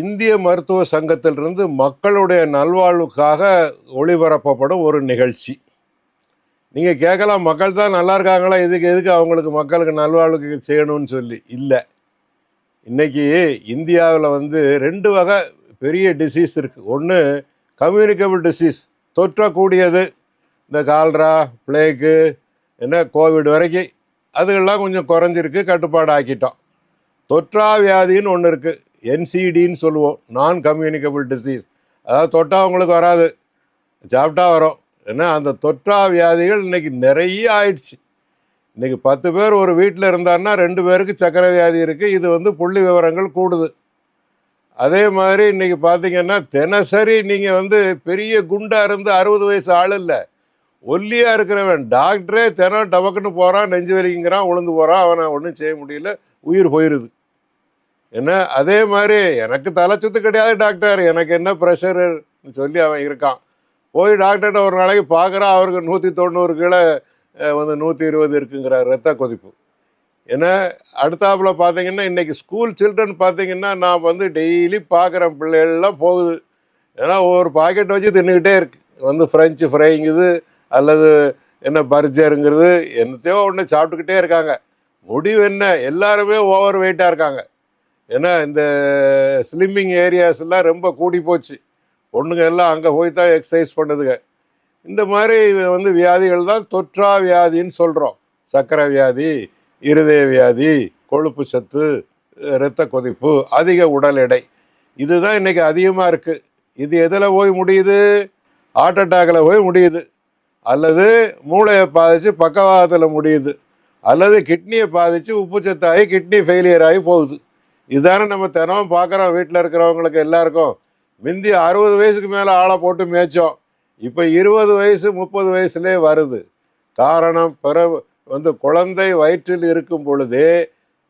இந்திய மருத்துவ சங்கத்திலிருந்து மக்களுடைய நல்வாழ்வுக்காக ஒளிபரப்பப்படும் ஒரு நிகழ்ச்சி. நீங்க கேட்கலாம், மக்கள் தான் நல்லா இருக்காங்களா, எதுக்கு அவங்களுக்கு மக்களுக்கு நல்வாழ்வுக்கு செய்யணும்னு சொல்லி. இல்லை, இன்னைக்கு இந்தியாவில் வந்து 2 வகை பெரிய டிசீஸ் இருக்கு. ஒன்று கம்யூனிகபிள் டிசீஸ், தொற்றக்கூடியது. இந்த கால்ரா, பிளேக்கு, என்ன கோவிட் வரைக்கும் அதுகள்லாம் கொஞ்சம் குறைஞ்சிருக்கு, கட்டுப்பாடு ஆக்கிட்டோம். தொற்றா வியாதின்னு ஒன்று இருக்குது, என்சிடின்னு சொல்லுவோம், நான் கம்யூனிகபிள் டிசீஸ். அதாவது தொட்டா உங்களுக்கு வராது, சாப்பிட்டா வரும். ஏன்னா அந்த தொற்றா வியாதிகள் இன்னைக்கு நிறைய ஆயிடுச்சு. இன்னைக்கு 10 பேர் ஒரு வீட்டில் இருந்தாருன்னா 2 பேருக்கு சர்க்கரை வியாதி இருக்குது. இது வந்து புள்ளி விவரங்கள் கூடுது. அதே மாதிரி இன்னைக்கு பார்த்தீங்கன்னா தினசரி நீங்கள் வந்து பெரிய குண்டா இருந்து 60 வயசு ஆள் இல்லை, ஒல்லியாக இருக்கிறவன் டாக்டரே தினம் டபக்குன்னு போகிறான், நெஞ்சு வலிக்குங்கிறான், உளுந்து போகிறான், அவனை ஒன்றும் செய்ய முடியல, உயிர் போயிடுது. என்ன அதே மாதிரி எனக்கு தலை சுத்து கிடையாது டாக்டர், எனக்கு என்ன ப்ரெஷருன்னு சொல்லி அவன் இருக்கான். போய் டாக்டர்கிட்ட ஒரு நாளைக்கு பார்க்குறான், அவருக்கு 190 கீழே வந்து 120 இருக்குங்கிறார் ரத்த கொதிப்பு. ஏன்னா அடுத்தாப்புல பார்த்தீங்கன்னா இன்னைக்கு ஸ்கூல் சில்ட்ரன் பார்த்தீங்கன்னா நான் வந்து டெய்லி பார்க்குறேன், பிள்ளைகள்லாம் போகுது. ஏன்னா ஒவ்வொரு பாக்கெட் வச்சு தின்னுக்கிட்டே இருக்கு. வந்து ஃப்ரெஞ்சு ஃப்ரைங்கிறது அல்லது என்ன பர்ஜருங்கிறது என்னத்தையோ ஒன்று சாப்பிட்டுக்கிட்டே இருக்காங்க. முடிவு என்ன, எல்லாருமே ஓவர் வெயிட்டாக இருக்காங்க. ஏன்னா இந்த ஸ்லிம்மிங் ஏரியாஸ்லாம் ரொம்ப கூடி போச்சு. பொண்ணுங்க எல்லாம் அங்கே போய் தான் எக்ஸசைஸ் பண்ணுதுங்க. இந்த மாதிரி வந்து வியாதிகள் தான் தொற்றா வியாதின்னு சொல்கிறோம். சர்க்கரை வியாதி, இருதய வியாதி, கொழுப்பு சத்து, இரத்த கொதிப்பு, அதிக உடல் எடை, இதுதான் இன்னைக்கு அதிகமாக இருக்குது. இது எதில் போய் முடியுது? ஹார்ட் அட்டாக்கில் போய் முடியுது, அல்லது மூளையை பாதித்து பக்கவாதத்தில் முடியுது, அல்லது கிட்னியை பாதித்து உப்புச்சத்தாகி கிட்னி ஃபெயிலியர் ஆகி போகுது. இதுதானே நம்ம தினமும் பார்க்குறோம். வீட்டில் இருக்கிறவங்களுக்கு எல்லாருக்கும் முந்தி 60 வயசுக்கு மேலே ஆளை போட்டு மேய்ச்சோம், இப்போ 20 வயசு 30 வயசுலே வருது. காரணம், வந்து குழந்தை வயிற்றில் இருக்கும் பொழுதே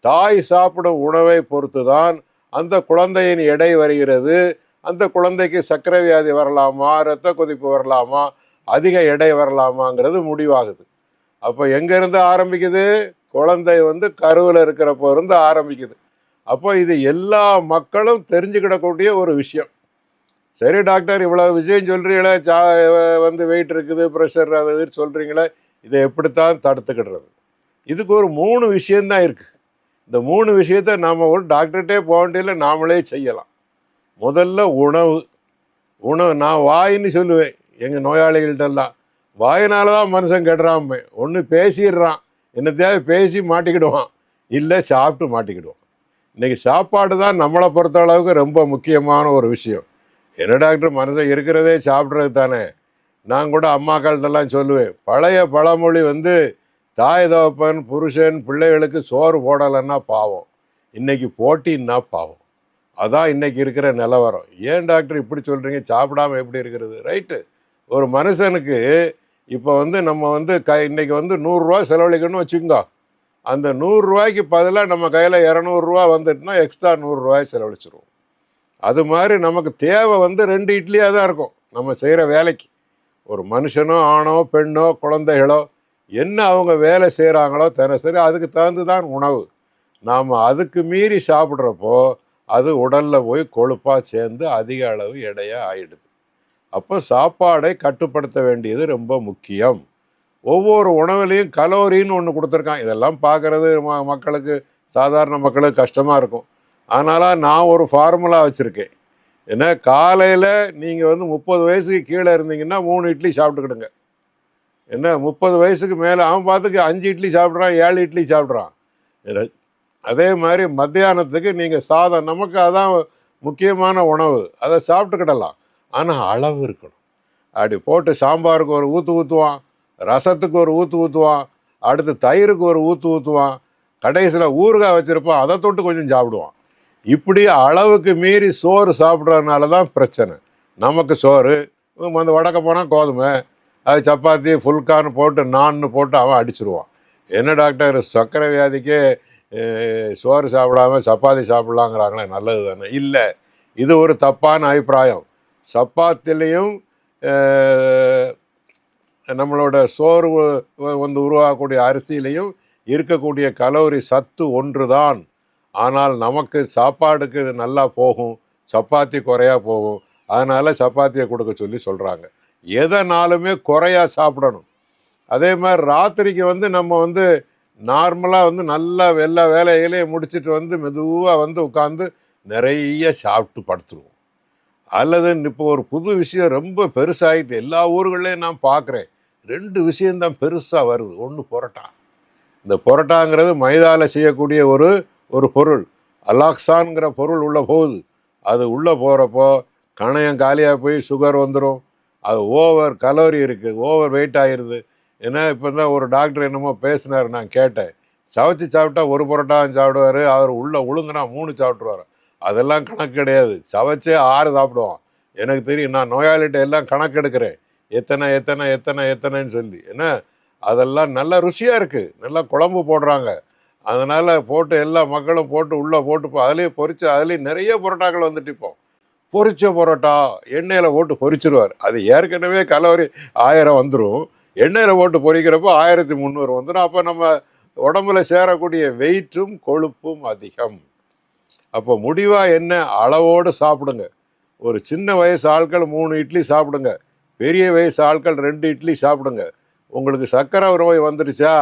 தாய் சாப்பிடும் உணவை பொறுத்து தான் அந்த குழந்தையின் எடை வருகிறது. அந்த குழந்தைக்கு சர்க்கரை வியாதி வரலாமா, இரத்த கொதிப்பு வரலாமா, அதிக எடை வரலாமாங்கிறது முடிவாகுது. அப்போ எங்கேருந்து ஆரம்பிக்குது? குழந்தை வந்து கருவில் இருக்கிறப்போ இருந்து ஆரம்பிக்குது. அப்போ இது எல்லா மக்களும் தெரிஞ்சுக்கிடக்கூடிய ஒரு விஷயம். சரி டாக்டர், இவ்வளோ விஷயம் சொல்கிறீங்களே, வந்து வெயிட் இருக்குது, ப்ரெஷர் அது சொல்கிறீங்களே, இதை எப்படித்தான் தடுத்துக்கிடுறது? இதுக்கு ஒரு 3 விஷயந்தான் இருக்குது. இந்த 3 விஷயத்த நாம் ஒரு டாக்டர்கிட்டே போக வேண்டியதில்லை, நாமளே செய்யலாம். முதல்ல உணவு. நான் வாயின்னு சொல்லுவேன் எங்கள் நோயாளிகள்கிட்டெல்லாம். வாயினால தான் மனுஷன் கெடுறான். ஒன்று பேசிடுறான், என்னத்தையாவது பேசி மாட்டிக்கிடுவான், இல்லை சாப்பிட்டு மாட்டிக்கிடுவான். இன்றைக்கி சாப்பாடு தான் நம்மளை பொறுத்த அளவுக்கு ரொம்ப முக்கியமான ஒரு விஷயம். என்ன டாக்டர், மனுஷன் இருக்கிறதே சாப்பிட்றது தானே. நான் கூட அம்மாக்கள்கிட்டலாம் சொல்லுவேன், பழைய பழமொழி வந்து தாய் தகப்பன் புருஷன் பிள்ளைகளுக்கு சோறு போடலைன்னா பாவம், இன்னைக்கு போட்டின்னா பாவம். அதான் இன்னைக்கு இருக்கிற நிலவரம். ஏன் டாக்டர் இப்படி சொல்கிறீங்க, சாப்பிடாம எப்படி இருக்கிறது? ரைட்டு, ஒரு மனுஷனுக்கு இப்போ வந்து நம்ம வந்து இன்னைக்கு வந்து 100 ரூபா செலவழிக்கணும்னு வச்சுக்கோங்க. அந்த 100 ரூபாய்க்கு பதிலாக நம்ம கையில் 200 ரூபா வந்துட்டுனா எக்ஸ்ட்ரா 100 ரூபாய் செலவழிச்சிருவோம். அது மாதிரி நமக்கு தேவை வந்து 2 இட்லியாக தான் இருக்கும் நம்ம செய்கிற வேலைக்கு. ஒரு மனுஷனோ ஆணோ பெண்ணோ குழந்தைகளோ என்ன அவங்க வேலை செய்கிறாங்களோ தினசரி அதுக்கு தகுந்து தான் உணவு. நாம் அதுக்கு மீறி சாப்பிட்றப்போ அது உடலில் போய் கொழுப்பாக சேர்ந்து அதிக அளவு எடையாக ஆயிடுது. அப்போ சாப்பாடை கட்டுப்படுத்த வேண்டியது ரொம்ப முக்கியம். ஒவ்வொரு உணவுலையும் கலோரின்னு ஒன்று கொடுத்துருக்கான். இதெல்லாம் பார்க்குறது மக்களுக்கு, சாதாரண மக்களுக்கு கஷ்டமாக இருக்கும். அதனால் நான் ஒரு ஃபார்முலா வச்சுருக்கேன். ஏன்னா காலையில் நீங்கள் வந்து 30 வயசுக்கு கீழே இருந்தீங்கன்னா 3 இட்லி சாப்பிட்டுக்கிடுங்க. என்ன 30 வயசுக்கு மேலே அவன் பார்த்துக்கு 5 இட்லி சாப்பிட்றான், 7 இட்லி சாப்பிட்றான். அதே மாதிரி மத்தியானத்துக்கு நீங்கள் சாதம், நமக்கு அதான் முக்கியமான உணவு, அதை சாப்பிட்டுக்கிடலாம். ஆனால் அளவு இருக்கணும். அப்படி போட்டு சாம்பாருக்கு ஒரு ஊற்றுவான், ரசத்துக்கு ஒரு ஊற்றுவான், அடுத்து தயிருக்கு ஒரு ஊற்றுவான், கடைசியில் ஊறுகாய் வச்சுருப்பான், அதை தொட்டு கொஞ்சம் சாப்பிடுவான். இப்படி அளவுக்கு மீறி சோறு சாப்பிட்றதுனால தான் பிரச்சனை. நமக்கு சோறு வந்து வடக்க போனால் கோதுமை, அது சப்பாத்தி ஃபுல்கான்னு போட்டு நான்னு போட்டு அவன் அடிச்சிருவான். என்ன டாக்டர், சர்க்கரை வியாதிக்கே சோறு சாப்பிடாம சப்பாத்தி சாப்பிட்லாங்கிறாங்களே, நல்லது தானே? இல்லை, இது ஒரு தப்பான அபிப்பிராயம். சப்பாத்திலையும் நம்மளோட சோறு வந்து உருவாகக்கூடிய அரிசியிலையும் இருக்கக்கூடிய கலோரி சத்து ஒன்று தான். ஆனால் நமக்கு சாப்பாடுக்கு நல்லா போகும், சப்பாத்தி குறையா போகும். அதனால சப்பாத்தியை கொடுக்க சொல்லி சொல்கிறாங்க. எதனாலுமே குறையா சாப்பிடணும். அதே மாதிரி ராத்திரிக்கு வந்து நம்ம வந்து நார்மலாக வந்து நல்லா எல்லா வேலைகளையும் முடிச்சுட்டு வந்து மெதுவாக வந்து உட்காந்து நிறைய சாப்பிட்டு படுத்துருவோம். அல்லது இப்போ ஒரு புது விஷயம் ரொம்ப பெருசாகிட்டு எல்லா ஊர்களையும் நான் பார்க்குறேன். 2 விஷயம்தான் பெருசாக வருது. ஒன்று பரோட்டா. இந்த பரோட்டாங்கிறது மைதாவில் செய்யக்கூடிய ஒரு ஒரு பொருள். அலாக்சான்ங்கிற பொருள் உள்ளே போகுது. அது உள்ளே போகிறப்போ கணையம் காலியாக போய் சுகர் வந்துடும். அது ஓவர் கலோரி இருக்குது, ஓவர் வெயிட் ஆகிடுது. ஏன்னா இப்போ தான் ஒரு டாக்டர் என்னமோ பேசினார், நான் கேட்டேன். சவைச்சு சாப்பிட்டா ஒரு பரோட்டாவும் சாப்பிடுவார், அவர் உள்ளே உழுங்குனா 3 சாப்பிட்ருவார். அதெல்லாம் கணக்கு கிடையாது. சவைச்சே 6 சாப்பிடுவான். எனக்கு தெரியும், நான் நோயாளிகிட்ட எல்லாம் கணக்கு எடுக்கிறேன். எத்தனை எத்தனை எத்தனை எத்தனைன்னு சொல்லி. ஏன்னா அதெல்லாம் நல்ல ருசியாக இருக்குது, நல்லா குழம்பு போடுறாங்க. அதனால் போட்டு எல்லா மக்களும் போட்டு உள்ளே போட்டு அதுலேயே பொரிச்சு அதுலேயும் நிறைய பரோட்டாக்கள் வந்துட்டு இப்போ பொரிச்ச பரோட்டா எண்ணெயில் போட்டு பொரிச்சிருவார். அது ஏற்கனவே கலோரி 1000 வந்துடும். எண்ணெயில் போட்டு பொரிக்கிறப்போ 1300 வந்துடும். அப்போ நம்ம உடம்புல சேரக்கூடிய வெயிட்டும் கொழுப்பும் அதிகம். அப்போ முடிவாக என்ன, அளவோடு சாப்பிடுங்க. ஒரு சின்ன வயசு ஆட்கள் 3 இட்லி சாப்பிடுங்க, பெரிய வயசு ஆட்கள் 2 இட்லி சாப்பிடுங்க. உங்களுக்கு சர்க்கரை நோய் வந்துருச்சா,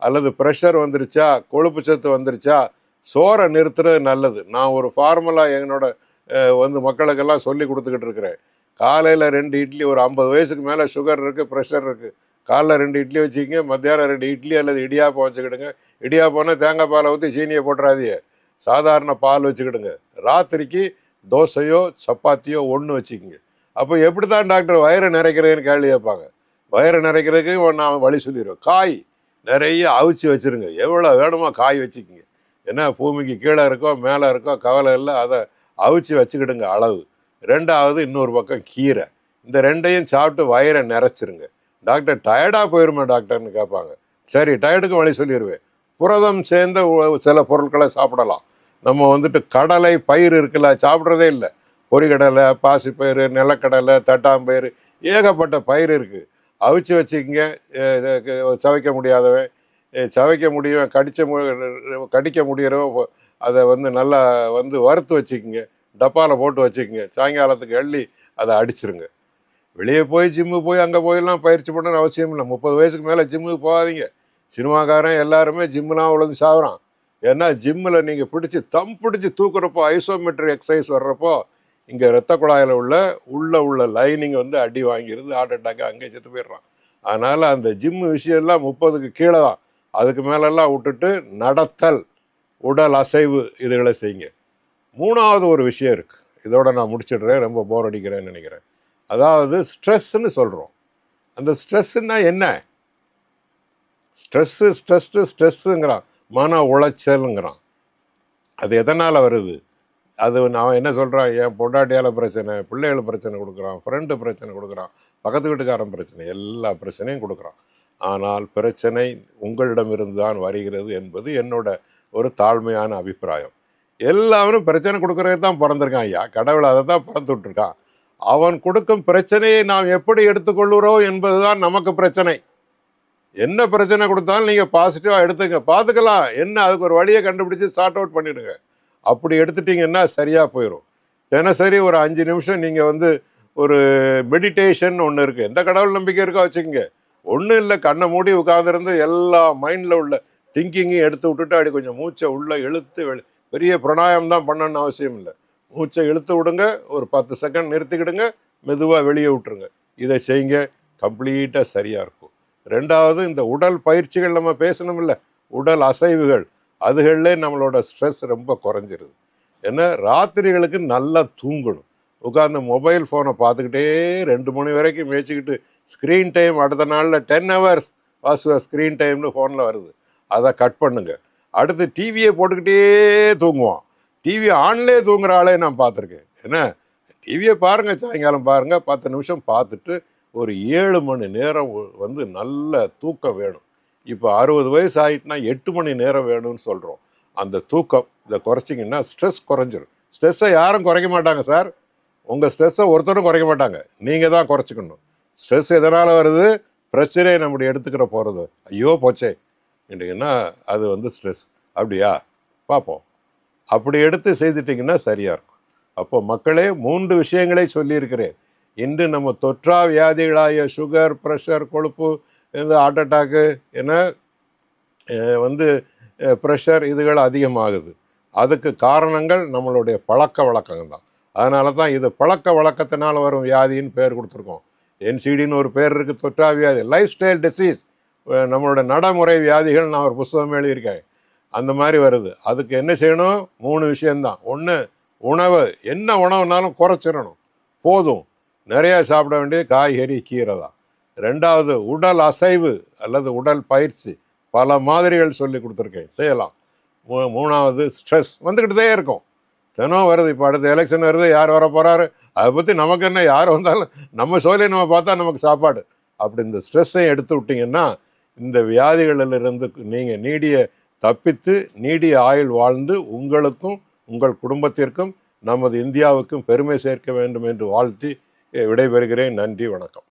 அல்லது ப்ரெஷர் வந்துருச்சா, கொழுப்பு சத்து வந்துருச்சா, சோறை நிறுத்துறது நல்லது. நான் ஒரு ஃபார்முலா என்னோட வந்து மக்களுக்கெல்லாம் சொல்லி கொடுத்துக்கிட்டு இருக்கிறேன். காலையில் 2 இட்லி, ஒரு 50 வயசுக்கு மேலே சுகர் இருக்குது, ப்ரெஷர் இருக்குது, காலைல 2 இட்லி வச்சுக்கிங்க, மத்தியானம் 2 இட்லி அல்லது இடியாப்பம் வச்சுக்கிடுங்க. இடியாப்பம்னா தேங்காய் பாலை ஊற்றி சீனியை போட்டுறாதீங்க, சாதாரண பால் வச்சுக்கிடுங்க. ராத்திரிக்கு தோசையோ சப்பாத்தியோ ஒன்று வச்சுக்கிங்க. அப்போ எப்படி தான் டாக்டர் வயிறு நிறைக்கிறதுன்னு கேள்வி கேட்பாங்க. வயிறு நிறைக்கிறதுக்கு நான் வழி சொல்லிடுவேன். காய் நிறைய அவிச்சு வச்சுருங்க, எவ்வளோ வேணுமோ காய் வச்சுக்கிங்க. ஏன்னா பூமிக்கு கீழே இருக்கோ மேலே இருக்கோ கவலை இல்லை, அதை அவிச்சு வச்சுக்கிடுங்க அளவு. 2வது இன்னொரு பக்கம் கீரை. இந்த 2ஐயும் சாப்பிட்டு வயிறை நிறைச்சிருங்க. டாக்டர் டயர்டாக போயிருமே டாக்டர்னு கேட்பாங்க. சரி, டயர்டுக்கும் வழி சொல்லிடுவேன். புரதம் சேர்ந்த சில பொருட்களை சாப்பிடலாம். நம்ம வந்துட்டு கடலை பயிர் இருக்குல்ல, சாப்பிட்றதே இல்லை. பொரிகடலை, பாசிப்பயிறு, நிலக்கடலை, தட்டாம்பயிறு, ஏகப்பட்ட பயிர் இருக்குது. அவிச்சு வச்சுக்கிங்க. சவைக்க முடியாதவன், சவைக்க முடியும், கடிக்க முடியறவன் அதை வந்து நல்லா வந்து வறுத்து வச்சுக்கிங்க, டப்பாவில் போட்டு வச்சுக்கிங்க. சாயங்காலத்துக்கு எள்ளி அதை அடிச்சிருங்க. வெளியே போய் ஜிம்மு போய் அங்கே போயெல்லாம் பயிற்சி பண்ணணும்னு அவசியம் இல்லை. 30 வயசுக்கு மேலே ஜிம்முக்கு போகாதீங்க. சினிமாக்காரன் எல்லாருமே ஜிம்முலாம் உழுந்து சாகுறான். ஏன்னா ஜிம்மில் நீங்கள் பிடிச்சி தூக்குறப்போ, ஐசோமெட்ரிக் எக்ஸசைஸ் வர்றப்போ இங்கே ரத்த குழாயில் உள்ள லைனிங் வந்து அடி வாங்கிடுது, ஹார்ட் அட்டாக்கு அங்கே செத்து போயிடுறான். அதனால் அந்த ஜிம்மு விஷயம்லாம் 30க்கு கீழே தான். அதுக்கு மேலெல்லாம் விட்டுட்டு நடத்தல், உடல் அசைவு இதுகளை செய்யுங்க. 3வது ஒரு விஷயம் இருக்குது, இதோட நான் முடிச்சிடுறேன், ரொம்ப போர் அடிக்கிறேன்னு நினைக்கிறேன். அதாவது ஸ்ட்ரெஸ்ன்னு சொல்கிறோம். அந்த ஸ்ட்ரெஸ்ஸுன்னா என்ன? ஸ்ட்ரெஸ்ஸுங்கிறான், மன உளைச்சலுங்கிறான். அது எதனால் வருது? அது நான் என்ன சொல்கிறான், என் பொண்டாட்டியால் பிரச்சனை, பிள்ளைகள் பிரச்சனை கொடுக்குறான், ஃப்ரெண்டு பிரச்சனை கொடுக்குறான், பக்கத்து வீட்டுக்காரன் பிரச்சனை, எல்லா பிரச்சனையும் கொடுக்குறான். ஆனால் பிரச்சனை உங்களிடமிருந்து தான் வருகிறது என்பது என்னோட ஒரு தாழ்மையான அபிப்பிராயம். எல்லாரும் பிரச்சனை கொடுக்குறது தான் பிறந்திருக்கான் ஐயா, கடவுள் அதை தான் பிறந்து விட்டுருக்கான். அவன் கொடுக்கும் பிரச்சனையை நாம் எப்படி எடுத்துக்கொள்கிறோம் என்பதுதான் நமக்கு பிரச்சனை. என்ன பிரச்சனை கொடுத்தாலும் நீங்கள் பாசிட்டிவாக எடுத்துங்க, பார்த்துக்கலாம். என்ன, அதுக்கு ஒரு வழியை கண்டுபிடிச்சி சார்ட் அவுட் பண்ணிவிடுங்க. அப்படி எடுத்துட்டிங்கன்னா சரியாக போயிடும். தினசரி ஒரு 5 நிமிஷம் நீங்கள் வந்து ஒரு மெடிடேஷன் ஒன்று இருக்குது. எந்த கடவுள் நம்பிக்கை இருக்கோ வச்சுக்கோங்க. ஒன்றும் இல்லை, கண்ணை மூடி உட்காந்துருந்து எல்லா மைண்டில் உள்ள திங்கிங்கையும் எடுத்து விட்டுட்டு அப்படி கொஞ்சம் மூச்சை உள்ளே இழுத்து பெரிய பிராணாயாமம் தான் பண்ணணும்னு அவசியம் இல்லை. மூச்சை இழுத்து விடுங்க, ஒரு 10 செகண்ட் நிறுத்திக்கிடுங்க, மெதுவாக வெளியே விட்டுருங்க. இதை செய்யுங்க, கம்ப்ளீட்டாக சரியாக இருக்கும். 2வது, இந்த உடல் பயிற்சிகள் நம்ம பேசணும் இல்லை, உடல் அசைவுகள், அதுகளிலே நம்மளோட ஸ்ட்ரெஸ் ரொம்ப குறைஞ்சிருது. ஏன்னா ராத்திரிகளுக்கு நல்லா தூங்கணும். உட்காந்து மொபைல் ஃபோனை பார்த்துக்கிட்டே 2 மணி வரைக்கும் மேய்ச்சிக்கிட்டு ஸ்க்ரீன் டைம் அடுத்த நாளில் 10 hours ஸ்க்ரீன் டைம்னு ஃபோனில் வருது, அதை கட் பண்ணுங்க. அடுத்து டிவியை போட்டுக்கிட்டே தூங்குவான். டிவி ஆன்லேயே தூங்குற ஆளே நான் பார்த்துருக்கேன். ஏன்னா டிவியை பாருங்கள், சாயங்காலம் பாருங்கள், 10 நிமிஷம் பார்த்துட்டு ஒரு 7 மணி நேரம் வந்து நல்ல தூக்கம் வேணும். இப்போ 60 வயசு ஆகிட்டுனா 8 மணி நேரம் வேணும்னு சொல்கிறோம். அந்த தூக்கம் இதை குறைச்சிங்கன்னா ஸ்ட்ரெஸ் குறைஞ்சிரும். ஸ்ட்ரெஸ்ஸை யாரும் குறைக்க மாட்டாங்க சார். உங்கள் ஸ்ட்ரெஸ்ஸை ஒருத்தரும் குறைக்க மாட்டாங்க, நீங்கள் தான் குறைச்சிக்கணும். ஸ்ட்ரெஸ் எதனால் வருது? பிரச்சனையை நம்முடைய எடுத்துக்கிற போகிறது. ஐயோ போச்சே கேட்டிங்கன்னா அது வந்து ஸ்ட்ரெஸ். அப்படியா, பார்ப்போம். அப்படி எடுத்து செய்துட்டிங்கன்னா சரியாக இருக்கும். அப்போ மக்களே 3 விஷயங்களை சொல்லியிருக்கிறேன். இன்று நம்ம தொற்றா வியாதிகளாகிய சுகர், பிரஷர், கொழுப்பு, இந்த ஹார்ட் அட்டாக்கு என வந்து ப்ரெஷர் இதுகள் அதிகமாகுது. அதுக்கு காரணங்கள் நம்மளுடைய பழக்க வழக்கங்கள் தான். அதனால தான் இது பழக்க வழக்கத்தினால் வரும் வியாதின்னு பேர் கொடுத்துருக்கோம். என்சிடின்னு ஒரு பேர் இருக்குது, தொற்றா வியாதி, லைஃப் ஸ்டைல் டிசீஸ். நம்மளோட நடைமுறை வியாதிகள் நான் ஒரு புஸ்தகம் எழுதியிருக்கேன். அந்த மாதிரி வருது. அதுக்கு என்ன செய்யணும்? 3 விஷயம்தான். ஒன்று, உணவு. என்ன உணவுனாலும் குறைச்சிடணும், போதும். நிறையா சாப்பிட வேண்டியது காய்கறி, கீரை தான். 2வது, உடல் அசைவு அல்லது உடல் பயிற்சி. பல மாதிரிகள் சொல்லி கொடுத்துருக்கேன், செய்யலாம். 3வது, ஸ்ட்ரெஸ் வந்துக்கிட்டே இருக்கும், தினம் வருது. இப்போ அடுத்த எலெக்ஷன் வருது, யார் வர போகிறாரு, அதை பற்றி நமக்கு என்ன, யார் வந்தாலும் நம்ம சோலையை நம்ம பார்த்தா நமக்கு சாப்பாடு. அப்படி இந்த ஸ்ட்ரெஸ்ஸையும் எடுத்து விட்டிங்கன்னா இந்த வியாதிகளிலிருந்து நீங்கள் தப்பித்து நீடிய ஆயுள் வாழ்ந்து உங்களுக்கும் உங்கள் குடும்பத்திற்கும் நமது இந்தியாவுக்கும் பெருமை சேர்க்க வேண்டும் என்று வாழ்த்தி விடைபெறுகிறேன். நன்றி, வணக்கம்.